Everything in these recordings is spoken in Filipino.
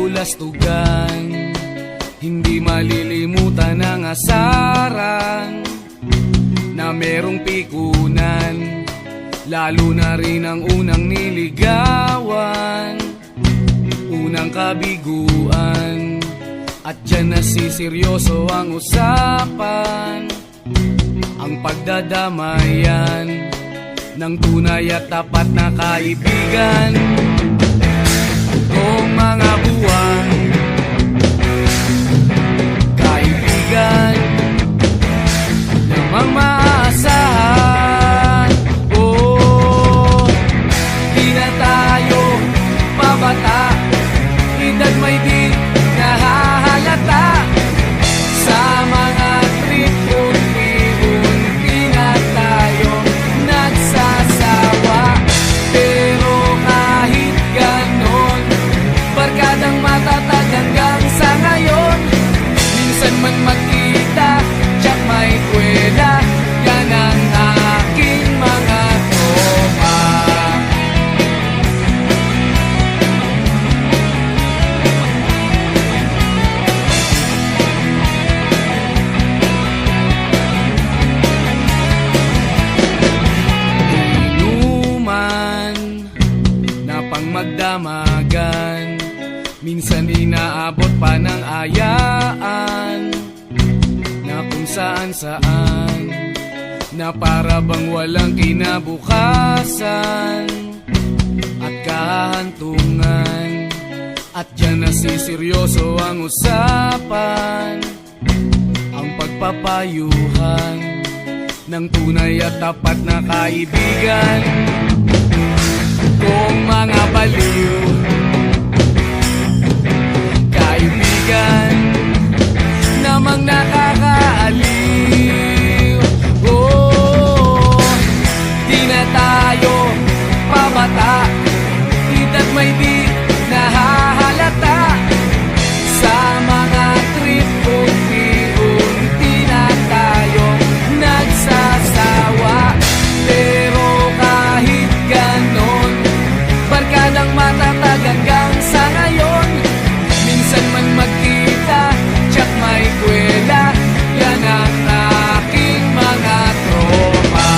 bulastugan, hindi malilimutan ang asaran na merong pikunan, lalo na rin ang unang niligawan, unang kabiguan. At dyan nasiseryoso ang usapan, ang pagdadamayan ng tunay at tapat na kaibigan. Kung mga buwan, kaibigan namang maaasahan. Oh, di na tayo pabata, edad may di nahahalata. Sa mga trip unti-unti na tayo nagsasawa. Pero kahit ganon, barkadang matatag hanggang sa ngayon. Minsan man magkita, tsak may kwela, yan ang aking mga tropa. Inuman na pang magdamagan, minsan inaabot pa ng ayaan, na kung saan-saan, na para bang walang kinabukasan at kahantungan. At dyan nasiseryoso ang usapan, ang pagpapayuhan ng tunay at tapat na kaibigan. Kung mga baliw, kaibigan namang nakakaaliw. Oh, di na tayo pabata, edad may di nahahalata. Sa mga trip unti-unti na tayo nagsasawa. Pero kahit ganon, barkadang matatag hanggang sa ngayon. Minsan man magkita, tsak may kwela, yan ang aking mga tropa.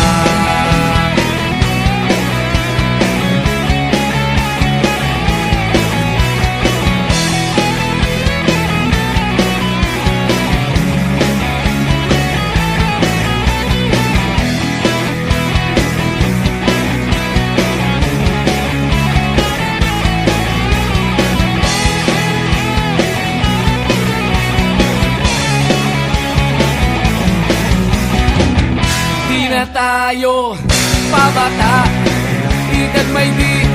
Di na tayo pabata, edad may di